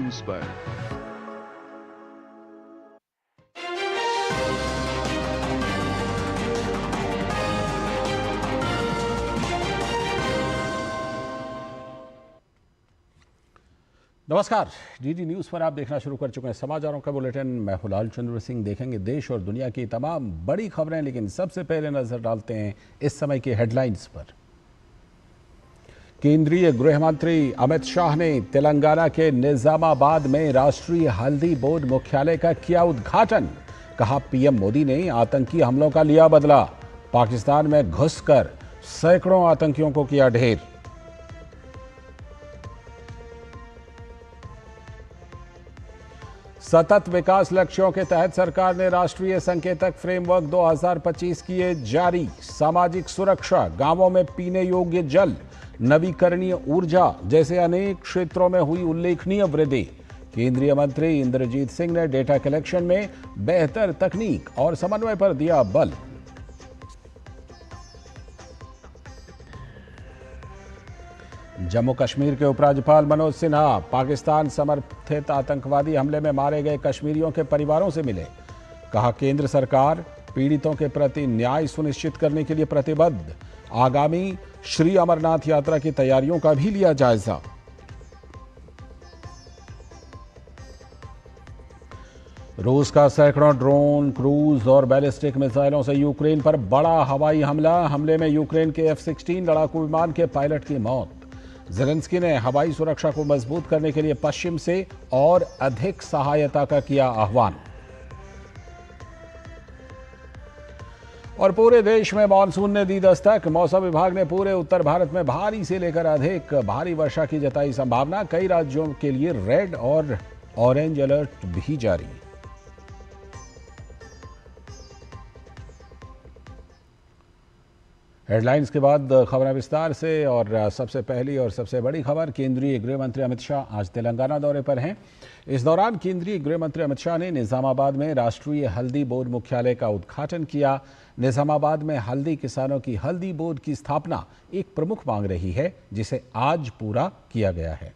News पर। नमस्कार, DD news पर आप देखना शुरू कर चुके हैं समाचारों का बुलेटिन। मैं हूं लाल चंद्र सिंह। देखेंगे देश और दुनिया की तमाम बड़ी खबरें, लेकिन सबसे पहले नजर डालते हैं इस समय की हेडलाइंस पर। केंद्रीय गृह मंत्री अमित शाह ने तेलंगाना के निजामाबाद में राष्ट्रीय हल्दी बोर्ड मुख्यालय का किया उद्घाटन। कहा, पीएम मोदी ने आतंकी हमलों का लिया बदला। पाकिस्तान में घुसकर सैकड़ों आतंकियों को किया ढेर। सतत विकास लक्ष्यों के तहत सरकार ने राष्ट्रीय संकेतक फ्रेमवर्क 2025 किए जारी। सामाजिक सुरक्षा, गांवों में पीने योग्य जल, नवीकरणीय ऊर्जा जैसे अनेक क्षेत्रों में हुई उल्लेखनीय वृद्धि। केंद्रीय मंत्री इंद्रजीत सिंह ने डेटा कलेक्शन में बेहतर तकनीक और समन्वय पर दिया बल। जम्मू कश्मीर के उपराज्यपाल मनोज सिन्हा पाकिस्तान समर्थित आतंकवादी हमले में मारे गए कश्मीरियों के परिवारों से मिले। कहा, केंद्र सरकार पीड़ितों के प्रति न्याय सुनिश्चित करने के लिए प्रतिबद्ध। आगामी श्री अमरनाथ यात्रा की तैयारियों का भी लिया जायजा। रूस का सैकड़ों ड्रोन, क्रूज और बैलिस्टिक मिसाइलों से यूक्रेन पर बड़ा हवाई हमला। हमले में यूक्रेन के F-16 लड़ाकू विमान के पायलट की मौत। ज़ेलेंस्की ने हवाई सुरक्षा को मजबूत करने के लिए पश्चिम से और अधिक सहायता का किया आह्वान। और पूरे देश में मानसून ने दी दस्तक। मौसम विभाग ने पूरे उत्तर भारत में भारी से लेकर अधिक भारी वर्षा की जताई संभावना। कई राज्यों के लिए रेड और ऑरेंज अलर्ट भी जारी। हेडलाइंस के बाद खबरें विस्तार से। और सबसे पहली और सबसे बड़ी खबर, केंद्रीय गृह मंत्री अमित शाह आज तेलंगाना दौरे पर हैं। इस दौरान केंद्रीय गृह मंत्री अमित शाह ने निजामाबाद में राष्ट्रीय हल्दी बोर्ड मुख्यालय का उद्घाटन किया। निजामाबाद में हल्दी किसानों की हल्दी बोर्ड की स्थापना एक प्रमुख मांग रही है, जिसे आज पूरा किया गया है।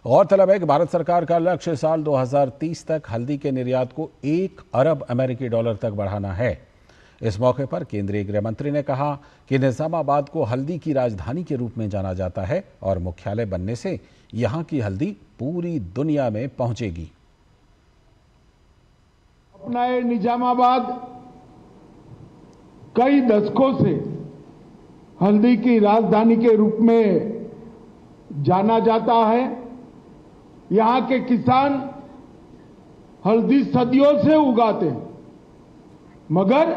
गौरतलब है कि भारत सरकार का लक्ष्य साल 2030 तक हल्दी के निर्यात को 1 अरब अमेरिकी डॉलर तक बढ़ाना है। इस मौके पर केंद्रीय गृह मंत्री ने कहा कि निजामाबाद को हल्दी की राजधानी के रूप में जाना जाता है और मुख्यालय बनने से यहां की हल्दी पूरी दुनिया में पहुंचेगी। अपना ये निजामाबाद कई दशकों से हल्दी की राजधानी के रूप में जाना जाता है। यहां के किसान हल्दी सदियों से उगाते हैं, मगर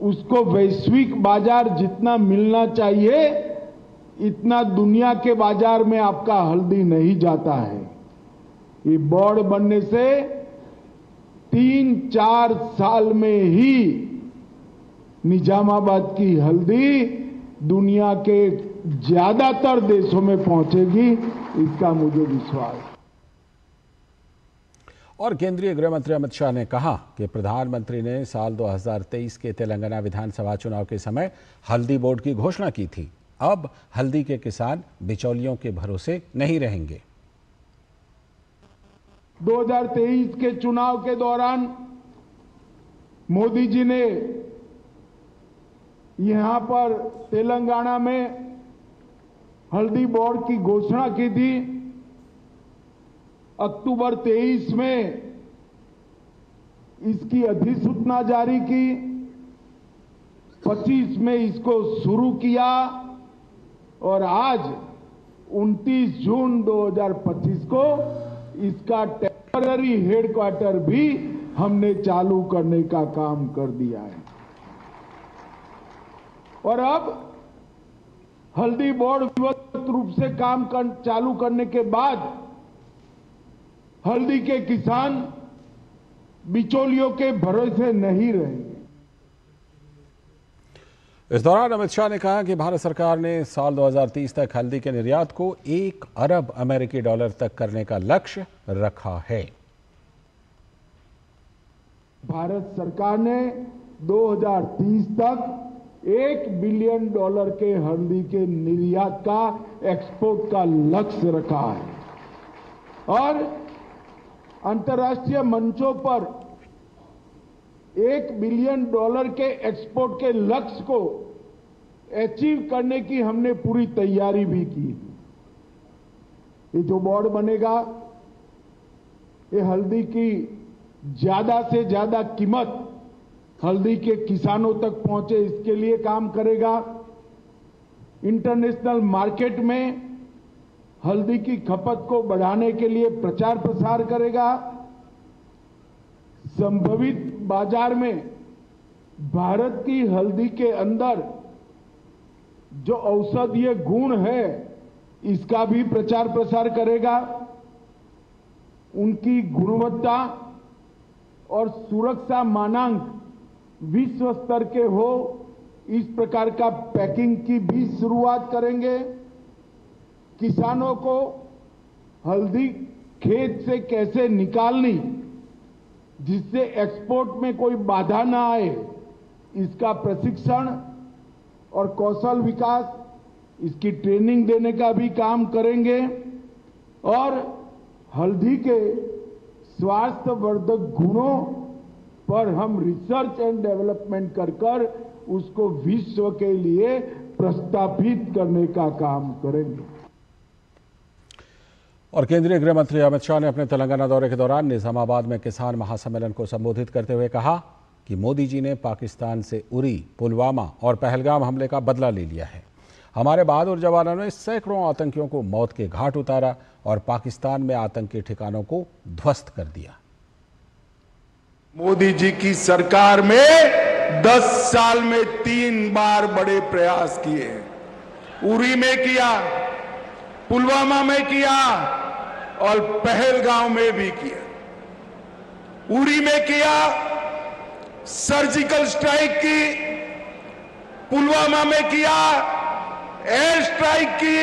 उसको वैश्विक बाजार जितना मिलना चाहिए, इतना दुनिया के बाजार में आपका हल्दी नहीं जाता है। ये बोर्ड बनने से 3-4 साल में ही निजामाबाद की हल्दी दुनिया के ज्यादातर देशों में पहुंचेगी, इसका मुझे विश्वास है। और केंद्रीय गृह मंत्री अमित शाह ने कहा कि प्रधानमंत्री ने साल 2023 के तेलंगाना विधानसभा चुनाव के समय हल्दी बोर्ड की घोषणा की थी। अब हल्दी के किसान बिचौलियों के भरोसे नहीं रहेंगे। 2023 के चुनाव के दौरान मोदी जी ने यहां पर तेलंगाना में हल्दी बोर्ड की घोषणा की थी। अक्टूबर 23 में इसकी अधिसूचना जारी की, 25 में इसको शुरू किया और आज 29 जून 2025 को इसका टेम्पररी हेडक्वार्टर भी हमने चालू करने का काम कर दिया है। और अब हल्दी बोर्ड व्यवस्थित रूप से काम चालू करने के बाद हल्दी के किसान बिचौलियों के भरोसे नहीं रहेंगे। इस दौरान अमित शाह ने कहा कि भारत सरकार ने साल 2030 तक हल्दी के निर्यात को 1 अरब अमेरिकी डॉलर तक करने का लक्ष्य रखा है। भारत सरकार ने 2030 तक $1 बिलियन के हल्दी के निर्यात का, एक्सपोर्ट का लक्ष्य रखा है। और अंतर्राष्ट्रीय मंचों पर $1 बिलियन के एक्सपोर्ट के लक्ष्य को अचीव करने की हमने पूरी तैयारी भी की। ये जो बोर्ड बनेगा, ये हल्दी की ज्यादा से ज्यादा कीमत हल्दी के किसानों तक पहुंचे, इसके लिए काम करेगा। इंटरनेशनल मार्केट में हल्दी की खपत को बढ़ाने के लिए प्रचार प्रसार करेगा। संभावित बाजार में भारत की हल्दी के अंदर जो औषधीय गुण है, इसका भी प्रचार प्रसार करेगा। उनकी गुणवत्ता और सुरक्षा मानांक विश्व स्तर के हो, इस प्रकार का पैकिंग की भी शुरुआत करेंगे। किसानों को हल्दी खेत से कैसे निकालनी, जिससे एक्सपोर्ट में कोई बाधा ना आए, इसका प्रशिक्षण और कौशल विकास, इसकी ट्रेनिंग देने का भी काम करेंगे। और हल्दी के स्वास्थ्यवर्धक गुणों पर हम रिसर्च एंड डेवलपमेंट कर उसको विश्व के लिए प्रस्तावित करने का काम करेंगे। और केंद्रीय गृह मंत्री अमित शाह ने अपने तेलंगाना दौरे के दौरान निजामाबाद में किसान महासम्मेलन को संबोधित करते हुए कहा कि मोदी जी ने पाकिस्तान से उरी, पुलवामा और पहलगाम हमले का बदला ले लिया है। हमारे बहादुर जवानों ने सैकड़ों आतंकियों को मौत के घाट उतारा और पाकिस्तान में आतंकी ठिकानों को ध्वस्त कर दिया। मोदी जी की सरकार में 10 साल में 3 बार बड़े प्रयास किए हैं। उरी में किया, पुलवामा में किया और पहलगाम में भी किया। उरी में किया, सर्जिकल स्ट्राइक की, पुलवामा में किया, एयर स्ट्राइक की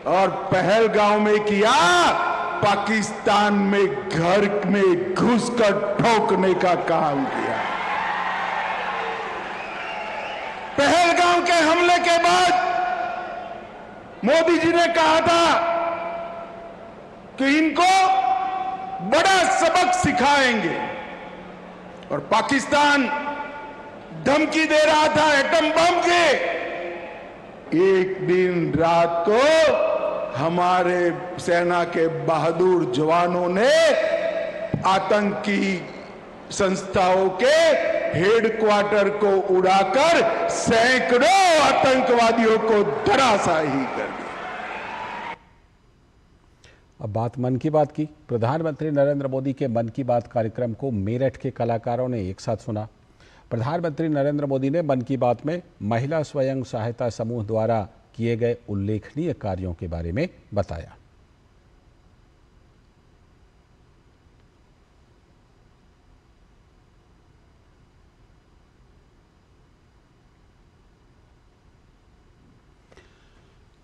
और पहलगाम में किया, पाकिस्तान में घर में घुसकर ठोकने का काम किया। पहलगाम के हमले के बाद मोदी जी ने कहा था कि इनको बड़ा सबक सिखाएंगे और पाकिस्तान धमकी दे रहा था एटम बम के। एक दिन रात को हमारे सेना के बहादुर जवानों ने आतंकी संस्थाओं के हेडक्वार्टर को उड़ाकर सैकड़ों आतंकवादियों को धराशायी कर दिया। अब बात मन की बात की। प्रधानमंत्री नरेंद्र मोदी के मन की बात कार्यक्रम को मेरठ के कलाकारों ने एक साथ सुना। प्रधानमंत्री नरेंद्र मोदी ने मन की बात में महिला स्वयं सहायता समूह द्वारा किए गए उल्लेखनीय कार्यों के बारे में बताया।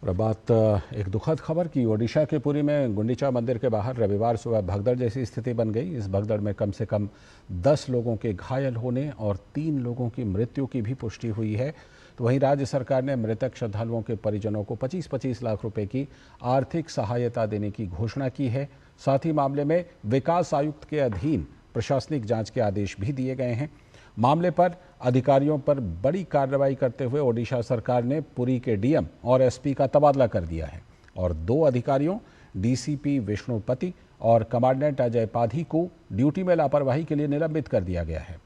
और बात एक दुखद खबर की। ओडिशा के पुरी में गुंडीचा मंदिर के बाहर रविवार सुबह भगदड़ जैसी स्थिति बन गई। इस भगदड़ में कम से कम 10 लोगों के घायल होने और 3 लोगों की मृत्यु की भी पुष्टि हुई है। तो वहीं राज्य सरकार ने मृतक श्रद्धालुओं के परिजनों को 25-25 लाख रुपए की आर्थिक सहायता देने की घोषणा की है। साथ ही मामले में विकास आयुक्त के अधीन प्रशासनिक जांच के आदेश भी दिए गए हैं। मामले पर अधिकारियों पर बड़ी कार्रवाई करते हुए ओडिशा सरकार ने पुरी के डीएम और एसपी का तबादला कर दिया है और 2 अधिकारियों डीसीपी विष्णुपति और कमांडेंट अजय पाधी को ड्यूटी में लापरवाही के लिए निलंबित कर दिया गया है।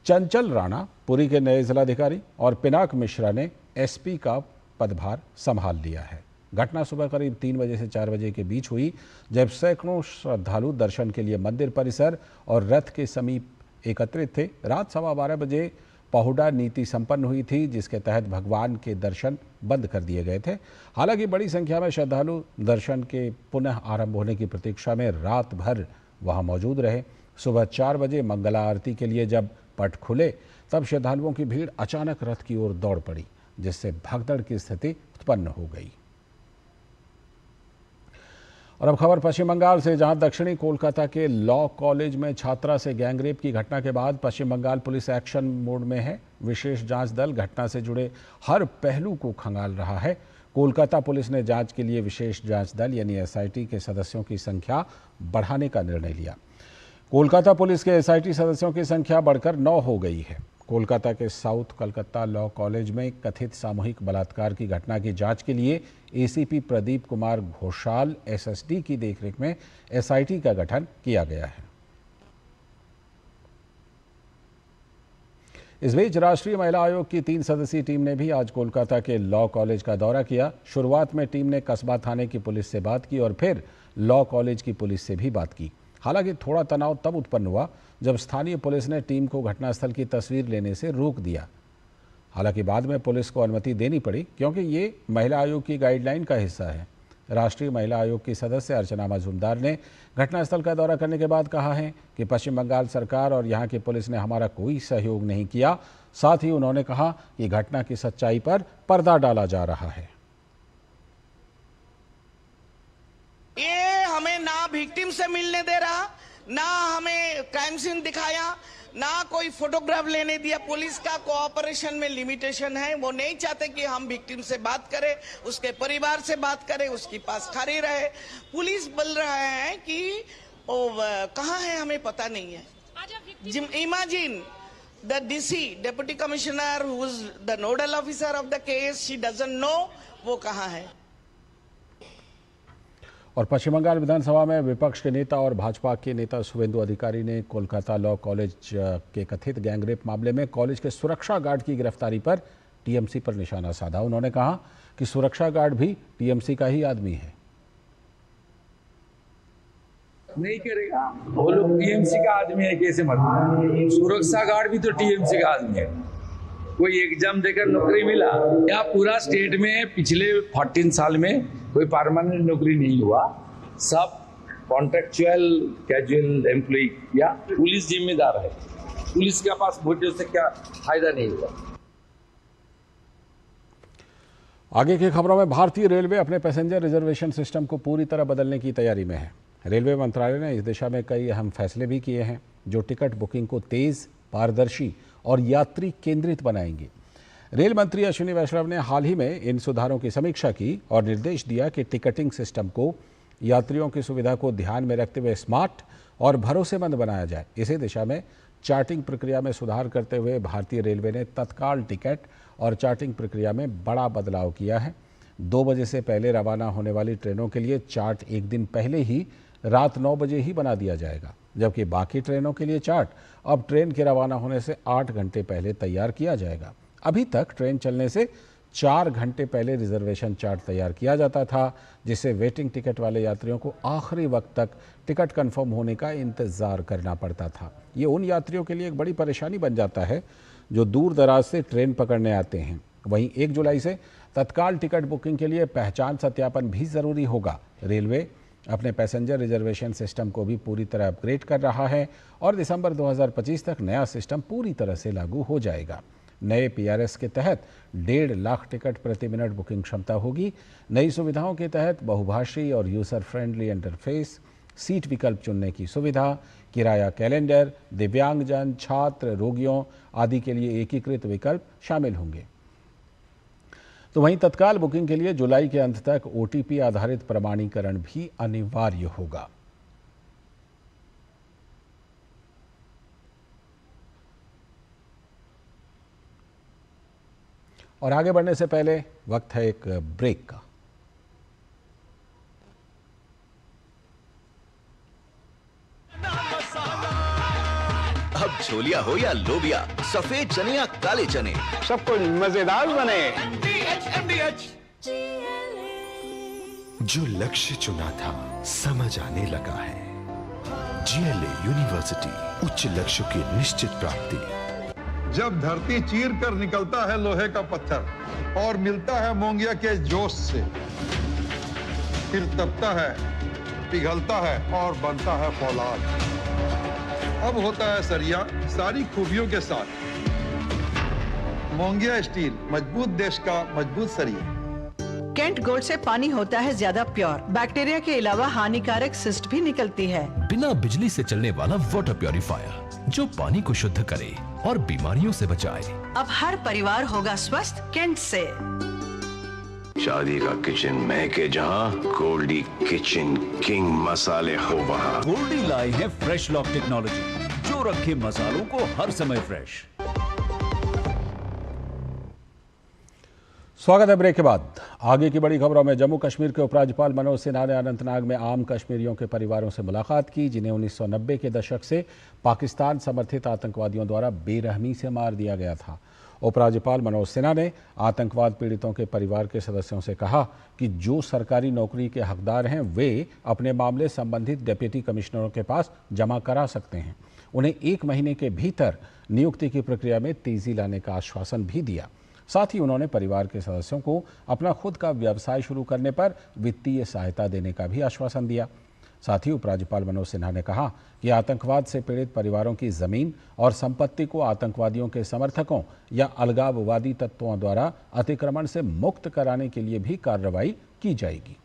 चंचल राणा पुरी के नए जिलाधिकारी और पिनाक मिश्रा ने एसपी का पदभार संभाल लिया है। घटना सुबह करीब 3 बजे से 4 बजे के बीच हुई, जब सैकड़ों श्रद्धालु दर्शन के लिए मंदिर परिसर और रथ के समीप एकत्रित थे। रात 12:15 बजे पहुड़ा नीति संपन्न हुई थी, जिसके तहत भगवान के दर्शन बंद कर दिए गए थे। हालांकि बड़ी संख्या में श्रद्धालु दर्शन के पुनः आरंभ होने की प्रतीक्षा में रात भर वहां मौजूद रहे। सुबह 4 बजे मंगला आरती के लिए जब पट खुले, तब श्रद्धालुओं की भीड़ अचानक रथ की ओर दौड़ पड़ी, जिससे भगदड़ की स्थिति उत्पन्न हो गई। और अब खबर पश्चिम बंगाल से, जहां दक्षिणी कोलकाता के लॉ कॉलेज में छात्रा से गैंगरेप की घटना के बाद पश्चिम बंगाल पुलिस एक्शन मोड में है। विशेष जांच दल घटना से जुड़े हर पहलू को खंगाल रहा है। कोलकाता पुलिस ने जांच के लिए विशेष जांच दल यानी एसआईटी के सदस्यों की संख्या बढ़ाने का निर्णय लिया। कोलकाता पुलिस के एसआईटी सदस्यों की संख्या बढ़कर 9 हो गई है। कोलकाता के साउथ कलकत्ता लॉ कॉलेज में कथित सामूहिक बलात्कार की घटना की जांच के लिए एसीपी प्रदीप कुमार घोषाल एसएसडी की देखरेख में एसआईटी का गठन किया गया है। इस बीच राष्ट्रीय महिला आयोग की 3 सदस्यीय टीम ने भी आज कोलकाता के लॉ कॉलेज का दौरा किया। शुरुआत में टीम ने कस्बा थाने की पुलिस से बात की और फिर लॉ कॉलेज की पुलिस से भी बात की। हालांकि थोड़ा तनाव तब उत्पन्न हुआ जब स्थानीय पुलिस ने टीम को घटनास्थल की तस्वीर लेने से रोक दिया। हालांकि बाद में पुलिस को अनुमति देनी पड़ी क्योंकि ये महिला आयोग की गाइडलाइन का हिस्सा है। राष्ट्रीय महिला आयोग की सदस्य अर्चना मजूमदार ने घटनास्थल का दौरा करने के बाद कहा है कि पश्चिम बंगाल सरकार और यहाँ की पुलिस ने हमारा कोई सहयोग नहीं किया। साथ ही उन्होंने कहा कि घटना की सच्चाई पर पर्दा डाला जा रहा है। ये हमें ना विक्टिम से मिलने दे रहा, ना हमें क्राइम सीन दिखाया, ना कोई फोटोग्राफ लेने दिया। पुलिस का कोऑपरेशन में लिमिटेशन है। वो नहीं चाहते कि हम विक्टिम से बात करें, उसके परिवार से बात करें, उसके पास खड़ी रहे। पुलिस बोल रहा है कि कहाँ है हमें पता नहीं है। Imagine the DC deputy commissioner who is the nodal officer of the case, she doesn't know वो कहाँ है। और पश्चिम बंगाल विधानसभा में विपक्ष के नेता और भाजपा के नेता शुभेंदु अधिकारी ने कोलकाता लॉ कॉलेज के कथित गैंगरेप मामले में कॉलेज के सुरक्षा गार्ड की गिरफ्तारी पर टीएमसी पर निशाना साधा। उन्होंने कहा कि सुरक्षा गार्ड भी टीएमसी का ही आदमी है। नहीं करेगा, वो लोग टीएमसी का आदमी है कैसे मतलब? सुरक्षा गार्ड भी तो टीएमसी का आदमी है। कोई एग्जाम देकर नौकरी मिला या पूरा स्टेट में पिछले 14 साल में कोई परमानेंट नौकरी नहीं हुआ, सब कॉन्ट्रेक्चुअल कैजुअल एम्प्लॉय या पुलिस जिम्मेदार है। पुलिस के पास वोटों से क्या फायदा नहीं हुआ। आगे की खबरों में भारतीय रेलवे अपने पैसेंजर रिजर्वेशन सिस्टम को पूरी तरह बदलने की तैयारी में है। रेलवे मंत्रालय ने इस दिशा में कई अहम फैसले भी किए हैं जो टिकट बुकिंग को तेज, पारदर्शी और यात्री केंद्रित बनाएंगे। रेल मंत्री अश्विनी वैष्णव ने हाल ही में इन सुधारों की समीक्षा की और निर्देश दिया कि टिकटिंग सिस्टम को यात्रियों की सुविधा को ध्यान में रखते हुए स्मार्ट और भरोसेमंद बनाया जाए। इसी दिशा में चार्टिंग प्रक्रिया में सुधार करते हुए भारतीय रेलवे ने तत्काल टिकट और चार्टिंग प्रक्रिया में बड़ा बदलाव किया है। 2 बजे से पहले रवाना होने वाली ट्रेनों के लिए चार्ट एक दिन पहले ही रात 9 बजे ही बना दिया जाएगा, जबकि बाकी ट्रेनों के लिए चार्ट अब ट्रेन के रवाना होने से 8 घंटे पहले तैयार किया जाएगा। अभी तक ट्रेन चलने से 4 घंटे पहले रिजर्वेशन चार्ट तैयार किया जाता था, जिससे वेटिंग टिकट वाले यात्रियों को आखिरी वक्त तक टिकट कंफर्म होने का इंतजार करना पड़ता था। ये उन यात्रियों के लिए एक बड़ी परेशानी बन जाता है जो दूर दराज से ट्रेन पकड़ने आते हैं। वहीं 1 जुलाई से तत्काल टिकट बुकिंग के लिए पहचान सत्यापन भी जरूरी होगा। रेलवे अपने पैसेंजर रिजर्वेशन सिस्टम को भी पूरी तरह अपग्रेड कर रहा है और दिसंबर 2025 तक नया सिस्टम पूरी तरह से लागू हो जाएगा। नए पीआरएस के तहत 1.5 लाख टिकट प्रति मिनट बुकिंग क्षमता होगी। नई सुविधाओं के तहत बहुभाषी और यूजर फ्रेंडली इंटरफेस, सीट विकल्प चुनने की सुविधा, किराया कैलेंडर, दिव्यांगजन, छात्र, रोगियों आदि के लिए एकीकृत विकल्प शामिल होंगे। तो वहीं तत्काल बुकिंग के लिए जुलाई के अंत तक ओटीपी आधारित प्रमाणीकरण भी अनिवार्य होगा। और आगे बढ़ने से पहले वक्त है एक ब्रेक का। अब छोलिया हो या लोबिया, सफेद चने या काले चने, सब कुछ मजेदार बने। जो लक्ष्य चुना था समझ आने लगा है। जीएलए यूनिवर्सिटी, उच्च लक्ष्य की निश्चित प्राप्ति। जब धरती चीर कर निकलता है लोहे का पत्थर और मिलता है मोंगिया के जोश से, फिर तपता है, पिघलता है और बनता है फौलाद। अब होता है सरिया सारी खूबियों के साथ। मोंगिया स्टील, मजबूत देश का मजबूत सरिया। केंट गोल्ड से पानी होता है ज्यादा प्योर। बैक्टीरिया के अलावा हानिकारक सिस्ट भी निकलती है। बिना बिजली से चलने वाला वाटर प्योरीफायर जो पानी को शुद्ध करे और बीमारियों से बचाए। अब हर परिवार होगा स्वस्थ केंट से। शादी का किचन महके जहां, गोल्डी किचन किंग मसाले हो वहां। गोल्डी लाए हैं फ्रेश लॉक टेक्नोलॉजी, जो रखे मसालों को हर समय फ्रेश। स्वागत है ब्रेक के बाद। आगे की बड़ी खबरों में जम्मू कश्मीर के उपराज्यपाल मनोज सिन्हा ने अनंतनाग में आम कश्मीरियों के परिवारों से मुलाकात की, जिन्हें 1990 के दशक से पाकिस्तान समर्थित आतंकवादियों द्वारा बेरहमी से मार दिया गया था। उपराज्यपाल मनोज सिन्हा ने आतंकवाद पीड़ितों के परिवार के सदस्यों से कहा कि जो सरकारी नौकरी के हकदार हैं वे अपने मामले संबंधित डिप्टी कमिश्नरों के पास जमा करा सकते हैं। उन्हें 1 महीने के भीतर नियुक्ति की प्रक्रिया में तेजी लाने का आश्वासन भी दिया। साथ ही उन्होंने परिवार के सदस्यों को अपना खुद का व्यवसाय शुरू करने पर वित्तीय सहायता देने का भी आश्वासन दिया। साथ ही उपराज्यपाल मनोज सिन्हा ने कहा कि आतंकवाद से पीड़ित परिवारों की जमीन और संपत्ति को आतंकवादियों के समर्थकों या अलगाववादी तत्वों द्वारा अतिक्रमण से मुक्त कराने के लिए भी कार्रवाई की जाएगी।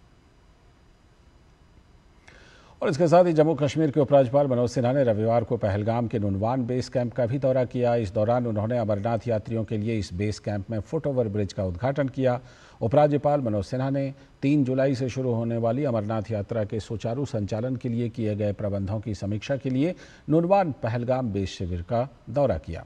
और इसके साथ ही जम्मू कश्मीर के उपराज्यपाल मनोज सिन्हा ने रविवार को पहलगाम के नुनवान बेस कैंप का भी दौरा किया। इस दौरान उन्होंने अमरनाथ यात्रियों के लिए इस बेस कैंप में फुट ओवर ब्रिज का उद्घाटन किया। उपराज्यपाल मनोज सिन्हा ने 3 जुलाई से शुरू होने वाली अमरनाथ यात्रा के सुचारू संचालन के लिए किए गए प्रबंधों की समीक्षा के लिए नुनवान पहलगाम बेस शिविर का दौरा किया।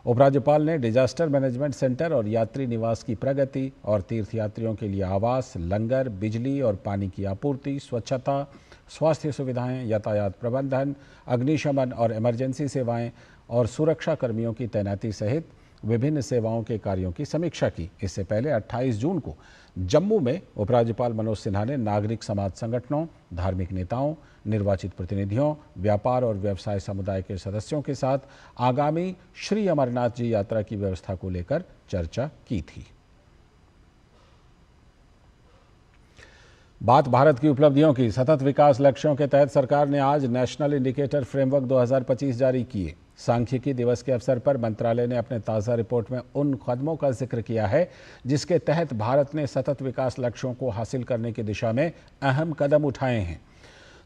उपराज्यपाल ने डिजास्टर मैनेजमेंट सेंटर और यात्री निवास की प्रगति और तीर्थयात्रियों के लिए आवास, लंगर, बिजली और पानी की आपूर्ति, स्वच्छता, स्वास्थ्य सुविधाएं, यातायात प्रबंधन, अग्निशमन और इमरजेंसी सेवाएं और सुरक्षा कर्मियों की तैनाती सहित विभिन्न सेवाओं के कार्यों की समीक्षा की। इससे पहले 28 जून को जम्मू में उपराज्यपाल मनोज सिन्हा ने नागरिक समाज संगठनों, धार्मिक नेताओं, निर्वाचित प्रतिनिधियों, व्यापार और व्यवसाय समुदाय के सदस्यों के साथ आगामी श्री अमरनाथ जी यात्रा की व्यवस्था को लेकर चर्चा की थी। बात भारत की उपलब्धियों की। सतत विकास लक्ष्यों के तहत सरकार ने आज नेशनल इंडिकेटर फ्रेमवर्क 2025 जारी किए। सांख्यिकी दिवस के अवसर पर मंत्रालय ने अपने ताज़ा रिपोर्ट में उन कदमों का जिक्र किया है जिसके तहत भारत ने सतत विकास लक्ष्यों को हासिल करने की दिशा में अहम कदम उठाए हैं।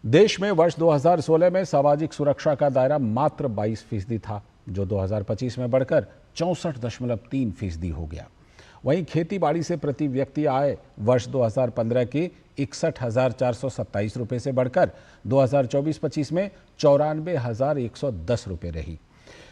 देश में वर्ष 2016 में सामाजिक सुरक्षा का दायरा मात्र 22% था, जो 2025 में बढ़कर 64.3% हो गया। वहीं खेती बाड़ी से प्रति व्यक्ति आय वर्ष 2015 के 61,427 रुपये से बढ़कर 2024-25 में 94,110 रुपये रही।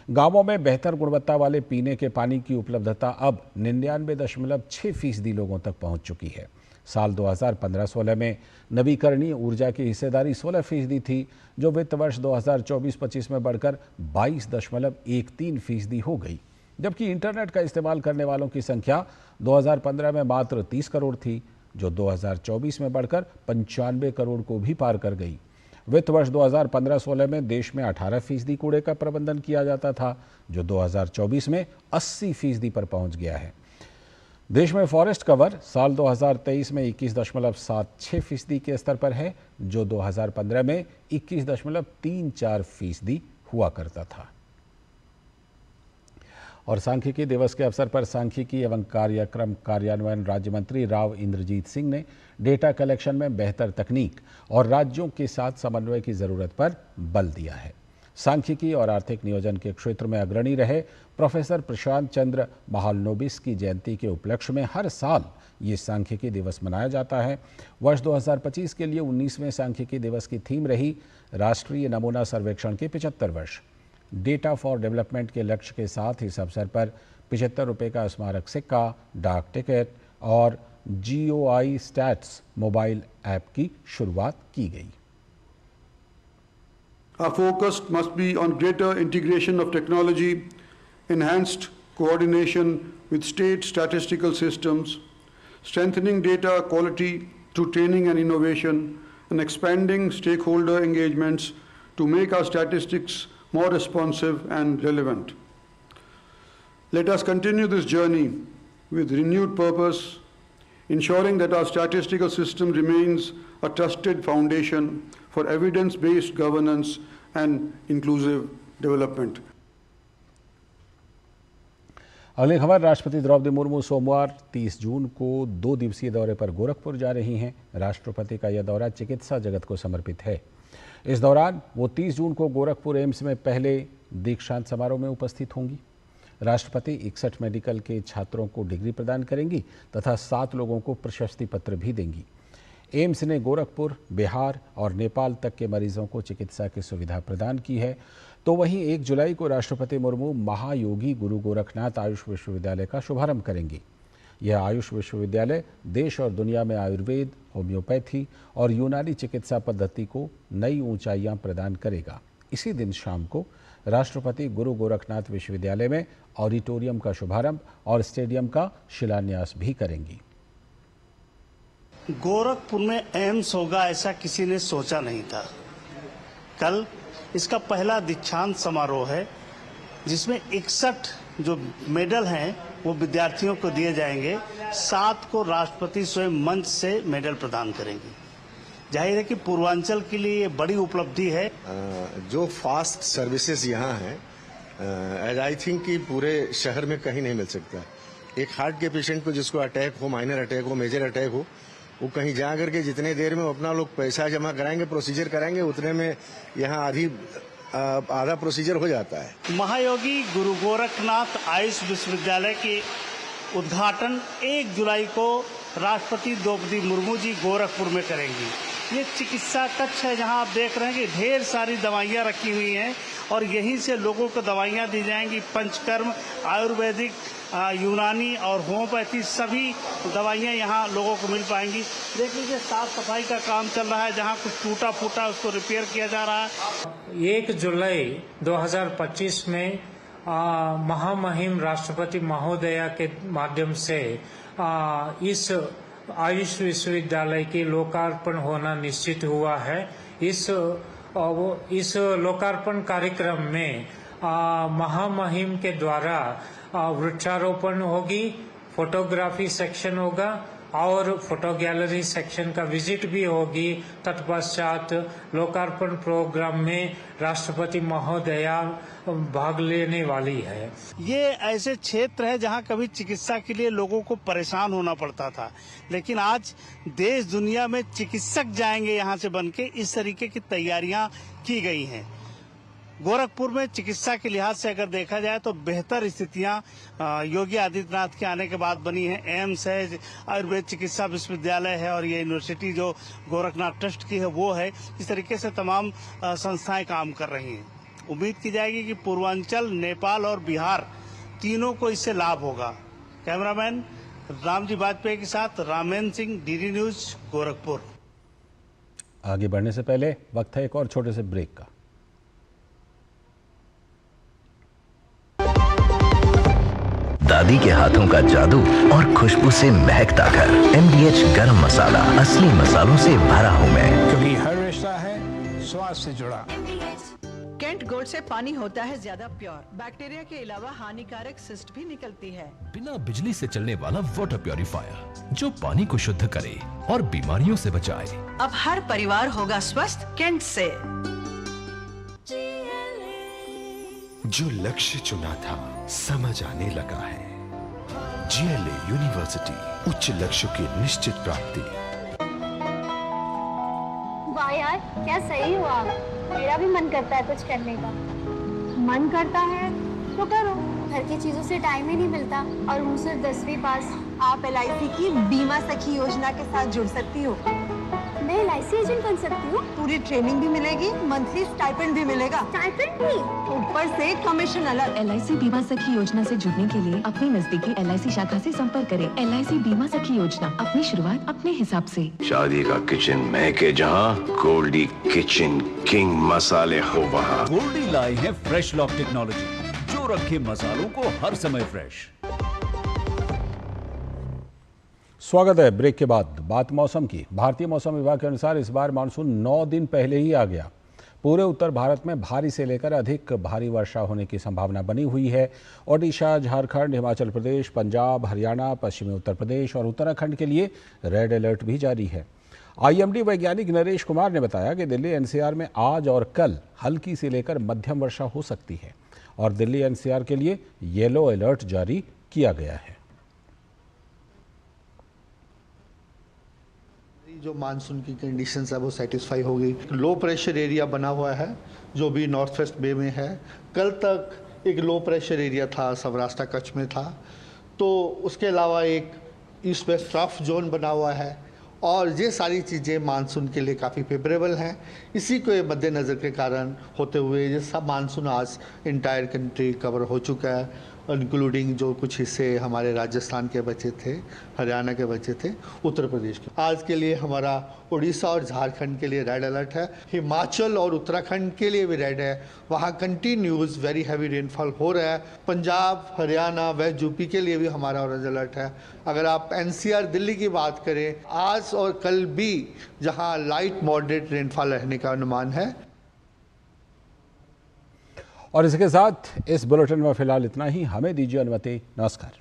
गांवों में बेहतर गुणवत्ता वाले पीने के पानी की उपलब्धता अब 99.6% लोगों तक पहुंच चुकी है। साल 2015-16 में नवीकरणीय ऊर्जा की हिस्सेदारी 16% थी, जो वित्त वर्ष 2024-25 में बढ़कर 22.13% हो गई। जबकि इंटरनेट का इस्तेमाल करने वालों की संख्या 2015 में मात्र 30 करोड़ थी, जो 2024 में बढ़कर 95 करोड़ को भी पार कर गई। वित्त वर्ष 2015-16 में देश में 18% कूड़े का प्रबंधन किया जाता था, जो 2024 में 80% पर पहुंच गया है। देश में फॉरेस्ट कवर साल 2023 में 21.76% के स्तर पर है, जो 2015 में 21.34% हुआ करता था। और सांख्यिकी दिवस के अवसर पर सांख्यिकी एवं कार्यक्रम कार्यान्वयन राज्य मंत्री राव इंद्रजीत सिंह ने डेटा कलेक्शन में बेहतर तकनीक और राज्यों के साथ समन्वय की जरूरत पर बल दिया है। सांख्यिकी और आर्थिक नियोजन के क्षेत्र में अग्रणी रहे प्रोफेसर प्रशांत चंद्र महालनोबिस की जयंती के उपलक्ष्य में हर साल ये सांख्यिकी दिवस मनाया जाता है। वर्ष 2025 के लिए 19वें सांख्यिकी दिवस की थीम रही राष्ट्रीय नमूना सर्वेक्षण के 75 वर्ष। डेटा फॉर डेवलपमेंट के लक्ष्य के साथ इस अवसर पर 75 रुपये का स्मारक सिक्का, डाक टिकट और GOI स्टैट्स मोबाइल ऐप की शुरुआत की गई। Our focus must be on greater integration of technology, enhanced coordination with state statistical systems, strengthening data quality through training and innovation, and expanding stakeholder engagements to make our statistics more responsive and relevant. Let us continue this journey with renewed purpose, ensuring that our statistical system remains a trusted foundation for evidence-based governance and inclusive development. अगली खबर, राष्ट्रपति द्रौपदी मुर्मू सोमवार 30 जून को 2 दिवसीय दौरे पर गोरखपुर जा रही हैं। राष्ट्रपति का यह दौरा चिकित्सा जगत को समर्पित है। इस दौरान वो 30 जून को गोरखपुर एम्स में पहले दीक्षांत समारोह में उपस्थित होंगी। राष्ट्रपति 61 मेडिकल के छात्रों को डिग्री प्रदान करेंगी तथा 7 लोगों को प्रशस्ति पत्र भी देंगी। एम्स ने गोरखपुर, बिहार और नेपाल तक के मरीजों को चिकित्सा की सुविधा प्रदान की है। तो वहीं 1 जुलाई को राष्ट्रपति मुर्मू महायोगी गुरु गोरखनाथ आयुष विश्वविद्यालय का शुभारंभ करेंगी। यह आयुष विश्वविद्यालय देश और दुनिया में आयुर्वेद, होम्योपैथी और यूनानी चिकित्सा पद्धति को नई ऊंचाइयां प्रदान करेगा। इसी दिन शाम को राष्ट्रपति गुरु गोरखनाथ विश्वविद्यालय में ऑडिटोरियम का शुभारंभ और स्टेडियम का शिलान्यास भी करेंगी। गोरखपुर में एम्स होगा ऐसा किसी ने सोचा नहीं था। कल इसका पहला दीक्षांत समारोह है जिसमें 61 जो मेडल हैं वो विद्यार्थियों को दिए जाएंगे। 7 को राष्ट्रपति स्वयं मंच से मेडल प्रदान करेंगे। जाहिर है कि पूर्वांचल के लिए ये बड़ी उपलब्धि है। जो फास्ट सर्विसेज यहाँ हैं एज आई थिंक कि पूरे शहर में कहीं नहीं मिल सकता। एक हार्ट के पेशेंट को जिसको अटैक हो, माइनर अटैक हो, मेजर अटैक हो, वो कहीं जा करके जितने देर में अपना लोग पैसा जमा कराएंगे, प्रोसीजर कराएंगे, उतने में यहाँ आधा प्रोसीजर हो जाता है। महायोगी गुरु गोरखनाथ आयुष विश्वविद्यालय के उद्घाटन 1 जुलाई को राष्ट्रपति द्रौपदी मुर्मू जी गोरखपुर में करेंगी। ये चिकित्सा कक्ष है जहां आप देख रहे हैं कि ढेर सारी दवाइयां रखी हुई हैं और यहीं से लोगों को दवाइयां दी जाएंगी। पंचकर्म, आयुर्वेदिक, यूनानी और होम्योपैथी सभी दवाइयां यहां लोगों को मिल पाएंगी। देख लीजिए साफ सफाई का काम चल रहा है, जहां कुछ टूटा फूटा उसको रिपेयर किया जा रहा है। 1 जुलाई 2025 में महामहिम राष्ट्रपति महोदया के माध्यम से इस आयुष विश्वविद्यालय के लोकार्पण होना निश्चित हुआ है। इस लोकार्पण कार्यक्रम में महामहिम के द्वारा वृक्षारोपण होगी, फोटोग्राफी सेक्शन होगा और फोटो गैलरी सेक्शन का विजिट भी होगी। तत्पश्चात लोकार्पण प्रोग्राम में राष्ट्रपति महोदया भाग लेने वाली है। ये ऐसे क्षेत्र है जहां कभी चिकित्सा के लिए लोगों को परेशान होना पड़ता था, लेकिन आज देश दुनिया में चिकित्सक जाएंगे यहां से बनके। इस तरीके की तैयारियां की गई हैं। गोरखपुर में चिकित्सा के लिहाज से अगर देखा जाए तो बेहतर स्थितियां योगी आदित्यनाथ के आने के बाद बनी है। एम्स है, आयुर्वेद चिकित्सा विश्वविद्यालय है और ये यूनिवर्सिटी जो गोरखनाथ ट्रस्ट की है वो है। इस तरीके से तमाम संस्थाएं काम कर रही हैं। उम्मीद की जाएगी कि पूर्वांचल, नेपाल और बिहार तीनों को इससे लाभ होगा। कैमरामैन रामजी वाजपेयी के साथ ramen Singh, DD news, Gorakhpur. आगे बढ़ने से पहले वक्त है एक और छोटे से ब्रेक का। दादी के हाथों का जादू और खुशबू से महकता घर। MDH गरम मसाला, असली मसालों से भरा हूँ मैं, क्योंकि हर रिश्ता है स्वाद से जुड़ा। कैंट गोल्ड से पानी होता है ज्यादा प्योर। बैक्टीरिया के अलावा हानिकारक सिस्ट भी निकलती है। बिना बिजली से चलने वाला वाटर प्योरीफायर जो पानी को शुद्ध करे और बीमारियों से बचाए। अब हर परिवार होगा स्वस्थ कैंट से। जो लक्ष्य चुना था समझ आने लगा है। GLA यूनिवर्सिटी, उच्च लक्ष्य की निश्चित प्राप्ति। वाह यार, क्या सही हुआ। मेरा भी मन करता है कुछ करने का। मन करता है तो करो। घर की चीजों से टाइम ही नहीं मिलता और हूँ सिर्फ 10वीं पास। आप LIC की बीमा सखी योजना के साथ जुड़ सकती हो। मैं LIC एजेंट बन सकती हूँ। पूरी ट्रेनिंग भी मिलेगी, मंथली स्टाइपेंड भी मिलेगा। स्टाइपेंड भी? ऊपर से कमीशन अलग। LIC बीमा सखी योजना से जुड़ने के लिए अपनी नजदीकी LIC शाखा से संपर्क करें। LIC बीमा सखी योजना, अपनी शुरुआत अपने हिसाब से। शादी का किचन महके जहाँ, गोल्डी किचन किंग मसाले हो वहाँ। गोल्डी लाए हैं फ्रेश लॉक टेक्नोलॉजी जो रखे मसालों को हर समय फ्रेश। स्वागत है। ब्रेक के बाद बात मौसम की। भारतीय मौसम विभाग के अनुसार इस बार मानसून 9 दिन पहले ही आ गया। पूरे उत्तर भारत में भारी से लेकर अधिक भारी वर्षा होने की संभावना बनी हुई है। ओडिशा, झारखंड, हिमाचल प्रदेश, पंजाब, हरियाणा, पश्चिमी उत्तर प्रदेश और उत्तराखंड के लिए रेड अलर्ट भी जारी है। IMD वैज्ञानिक नरेश कुमार ने बताया कि दिल्ली NCR में आज और कल हल्की से लेकर मध्यम वर्षा हो सकती है और दिल्ली NCR के लिए येलो अलर्ट जारी किया गया है। जो मानसून की कंडीशंस है वो सेटिस्फाई होगी। लो प्रेशर एरिया बना हुआ है जो भी नॉर्थ वेस्ट बे में है। कल तक एक लो प्रेशर एरिया था, सौराष्ट्र कच्छ में था। तो उसके अलावा एक ईस्ट वेस्ट ट्रफ जोन बना हुआ है और ये सारी चीज़ें मानसून के लिए काफ़ी फेवरेबल हैं। इसी को मद्देनज़र के कारण होते हुए ये सब मानसून आज इंटायर कंट्री कवर हो चुका है, इंक्लूडिंग जो कुछ हिस्से हमारे राजस्थान के बचे थे, हरियाणा के बचे थे, उत्तर प्रदेश के। आज के लिए हमारा उड़ीसा और झारखंड के लिए रेड अलर्ट है, हिमाचल और उत्तराखंड के लिए भी रेड है, वहाँ कंटिन्यूज वेरी हैवी रेनफॉल हो रहा है। पंजाब, हरियाणा, वेस्ट यूपी के लिए भी हमारा ऑरेंज अलर्ट है। अगर आप एनसीआर दिल्ली की बात करें, आज और कल भी जहाँ लाइट मॉडरेट रेनफॉल रहने का अनुमान है। और इसके साथ इस बुलेटिन में फिलहाल इतना ही। हमें दीजिए अनुमति। नमस्कार।